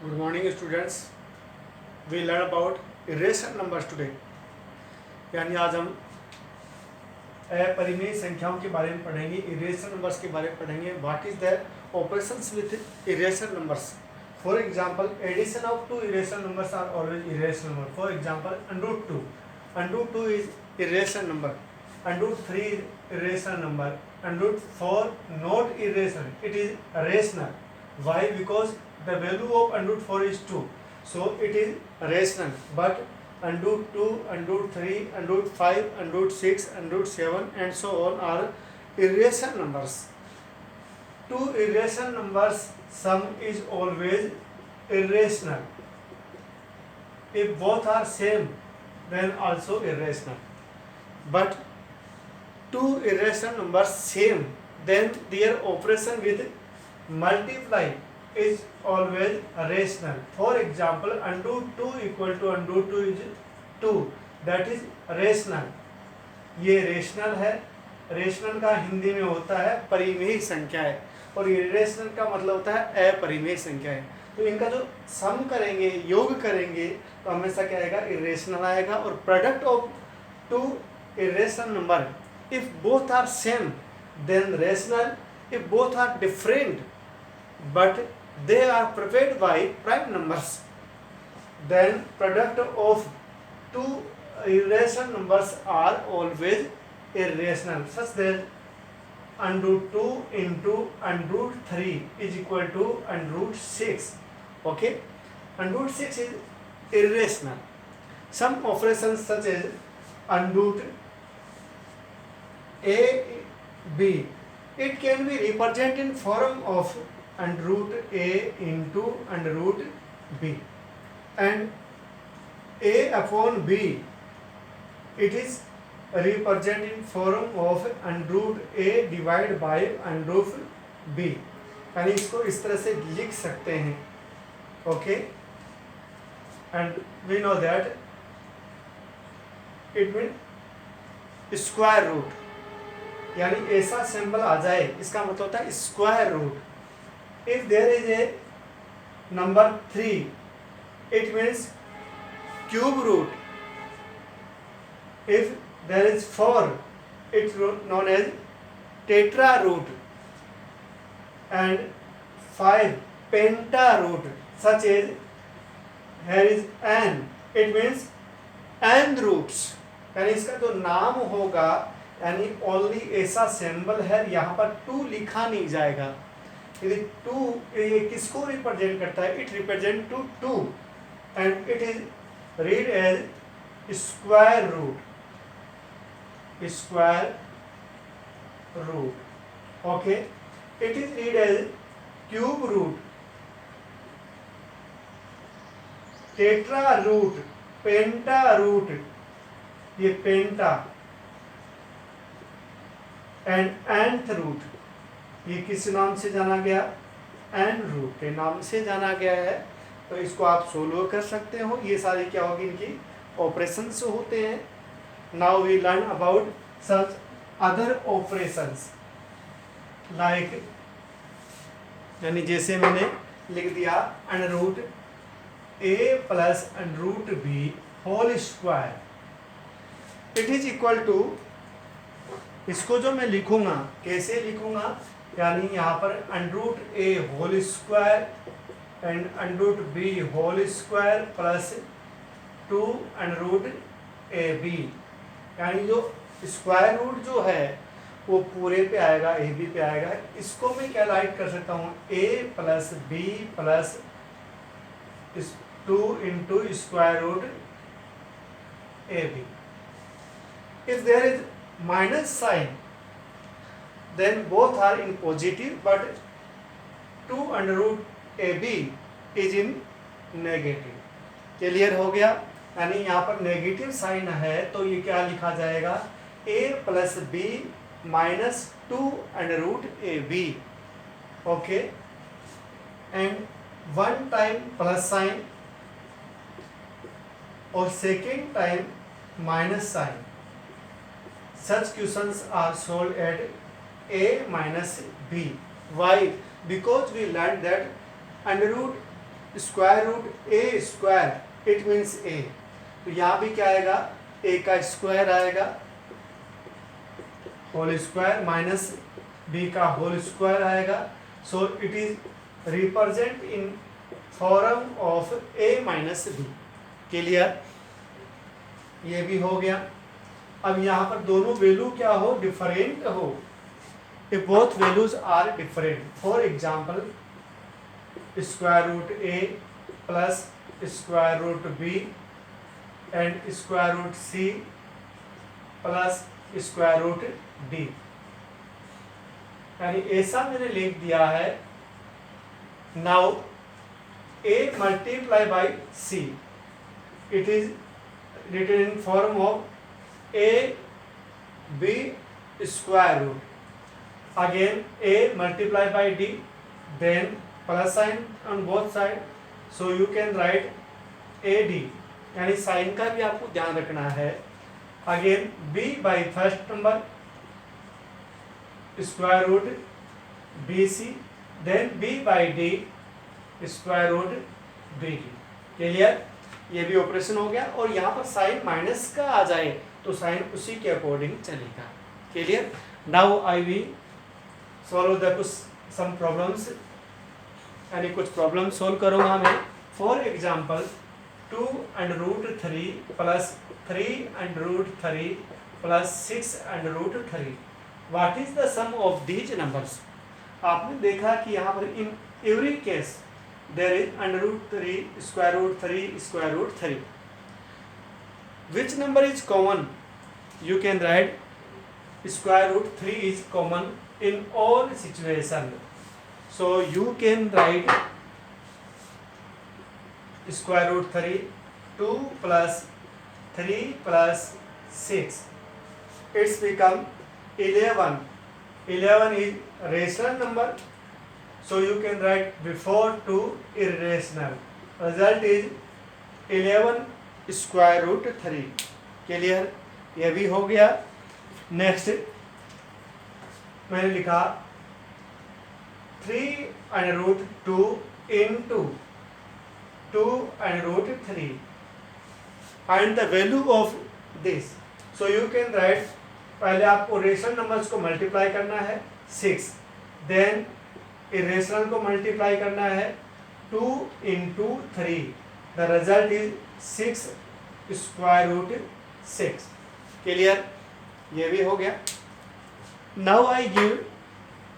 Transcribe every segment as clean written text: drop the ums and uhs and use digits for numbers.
Good morning students. We learn about irrational numbers today. यानी आज हम अपरिमेय संख्याओं के बारे में पढ़ेंगे, इरेशनल नंबर्स के बारे में पढ़ेंगे। What is the operations with irrational numbers. For example, addition of two irrational numbers are always irrational number. For example, under root 2 is irrational number, under root 3 is irrational number, under root 4 not irrational, it is rational. Why? Because the value of under root 4 is 2, so it is rational. But under root 2, under root 3, under root 5, under root 6, under root 7 and so on are irrational numbers. Two irrational numbers sum is always irrational. If both are same, then also irrational. But two irrational numbers same, then their operation with multiply is always rational. For example, under root 2 equal to under root 2 is 2, that is rational. ये rational है। Rational का हिंदी में होता है परिमेय संख्याएं, और irrational का मतलब होता है अपरिमेय संख्याएं। तो इनका जो सम करेंगे, योग करेंगे, तो हमेशा क्या आएगा? इरेशनल आएगा। और product of two irrational number, if both are same then rational, if both are different but they are prepared by prime numbers, then product of two irrational numbers are always irrational, such that under root 2 into under root 3 is equal to under root 6. Okay, under root 6 is irrational. Some operations such as under root a b, it can be represented in form of under root a into under root b, and a upon b, it is represented in form of under root a divided by under root b. यानी इसको इस तरह से लिख सकते हैं. Okay, and we know that it means square root. यानी ऐसा सिंबल आ जाए, इसका मतलब होता है square root. If there is a number 3, it means cube root. If there is 4, it's known as tetra root, and 5 penta root. Such as here is n, it means n roots. यानी इसका जो नाम होगा, यानी only ऐसा symbol है, यहाँ पर 2 लिखा नहीं जाएगा. यदि 2 ये किसको रिप्रेजेंट करता है? It represent to 2 and it is read as square root. Square root. Okay, it is read as cube root, tetra root, penta root. ये पेंटा एंड nth रूट, ये किस नाम से जाना गया? n रूट के नाम से जाना गया है. तो इसको आप सोल्व कर सकते हो. ये सारी क्या होगी? इनकी ऑपरेशंस होते हैं. Now we learn about such other operations like, यानी जैसे मैंने लिख दिया under root a plus under root b whole square, it is equal to, इसको जो मैं लिखूंगा कैसे लिखूंगा? यानी यहाँ पर under root a whole square and under root b whole square plus 2 under root A b. यानी जो स्क्वायर रूट जो है वो पूरे पे आएगा, ए बी पे आएगा. इसको मैं क्या राइट कर सकता हूँ? A plus B plus 2 into square root A B. If there is minus sign, then both are in positive, but 2 under root ab is in negative. Clear हो गया? यानी यहाँ पर नेगेटिव साइन है, तो ये क्या लिखा जाएगा? a plus B minus 2 under root A B. Okay, and 1 time plus sign और second time minus sign. Such questions are solved at a minus b. Why? Because we learned that under root square root A square it means A, तो यहाँ भी क्या आएगा, A का square आएगा whole square minus B का whole square आएगा। So it is represent in form of A minus B. Clear, ये भी हो गया। अब यहाँ पर दोनों वैल्यू क्या हो, डिफरेंट हो, if both values are different. For example, square root a plus square root b and square root c plus square root d, यानी ऐसा मैंने लिख दिया है। Now a multiply by c, it is written in form of a b square root, again a multiply by d, then plus sign on both side, so you can write ad, यानी sign का भी आपको ध्यान रखना है। Again b by first number square root bc, then b by d square root bd। Clear, ये भी operation हो गया। और यहाँ पर साइन माइनस का आ जाए तो साइन उसी के अकॉर्डिंग चलेगा। Clear, now I will solve the कुछ सम प्रॉब्लम्स, यानी कुछ प्रॉब्लम सॉल्व करूंगा मैं। For example 2√3 plus 3√3 plus 6√3, what is the sum of these numbers. आपने देखा कि यहाँ पर in every case there is √3 square root 3 square root 3, which number is common, you can write square root 3 is common in all situation, so you can write square root 3, 2 plus 3 plus 6, it's become 11. 11 is rational number, so you can write before 2 irrational, result is 11 square root 3। Clear, ये भी हो गया। Next मैंने लिखा 3√2 into 2√3 find the value of this. So you can right, पहले आपको rational numbers को multiply करना है 6, देन इरेशनल को मल्टीप्लाई करना है 2 into 3, the result is 6 square root 6। Clear, ये भी हो गया। Now I give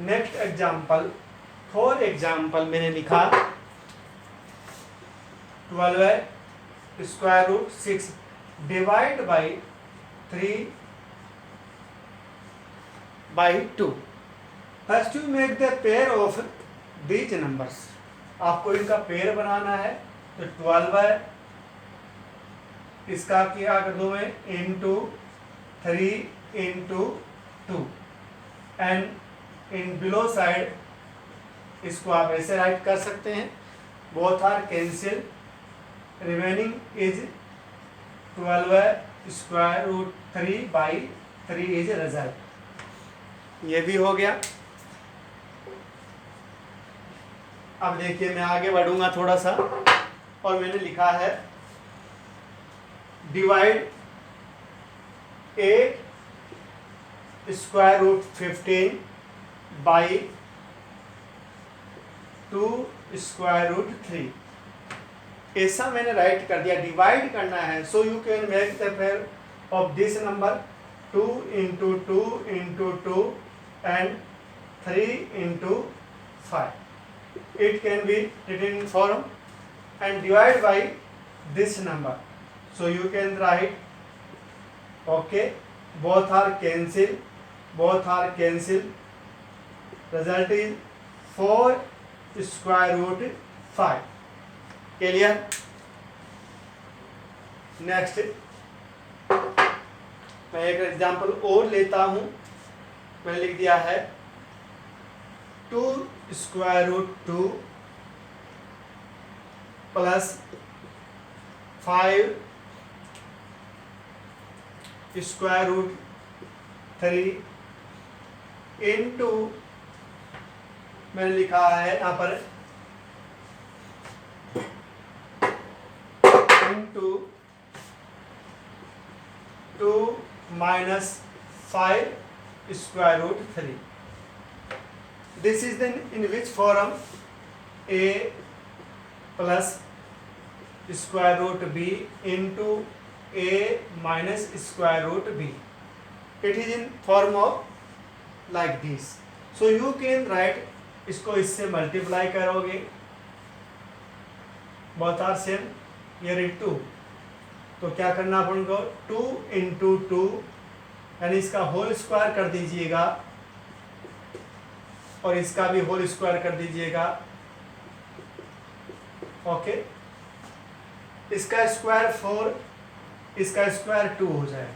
next example. For example मैंने लिखा 12 square root 6 divide by 3 by 2। First you make the pair of these numbers, आपको इनका पेयर बनाना है। तो 12 इसका क्या कर दूं मैं, into 3 into 2 and in below side इसको आप ऐसे राइट कर सकते हैं, both are cancel, remaining is 12 square root 3 by 3 is result. ये भी हो गया। अब देखिए मैं आगे बढ़ूंगा थोड़ा सा, और मैंने लिखा है divide 8 square root 15 by 2 square root 3। ऐसा मैंने राइट कर दिया, डिवाइड करना है। So you can make the pair of this number 2 into 2 into 2 and 3 into 5. It can be written in form and divide by this number. So you can write, okay, both are cancel, both are cancel, result is 4 square root 5. Clear? Next मैं एक example और लेता हूं। मैंने लिख दिया है 2 square root 2 plus 5 square root 3 into मैंने लिखा है यहाँ पर into 2 minus 5 square root 3. This is then in which form? A plus square root b into a minus square root b. It is in form of like this. So you can write, इसको इससे multiply करोगे, both are same, here is 2, तो क्या करना अपन को 2 into 2 यानी इसका whole square कर दीजिएगा और इसका भी होल स्क्वायर कर दीजिएगा। ओके, इसका स्क्वायर 4, इसका स्क्वायर 2 हो जाए,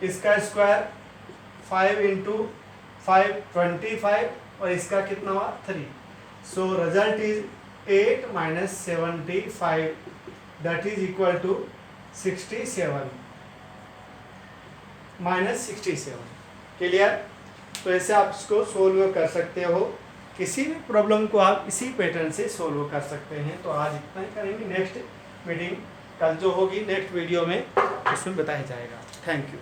इसका स्क्वायर 5 into 5 25 और इसका कितना हुआ 3। So result is 8 minus 75 that is equal to 67 minus 67। Clear? तो ऐसे आप इसको सोल्व कर सकते हो, किसी भी प्रॉब्लम को आप इसी पैटर्न से सोल्व कर सकते हैं। तो आज इतना ही करेंगे, नेक्स्ट मीटिंग कल जो होगी नेक्स्ट वीडियो में उसमें बताया जाएगा। Thank you.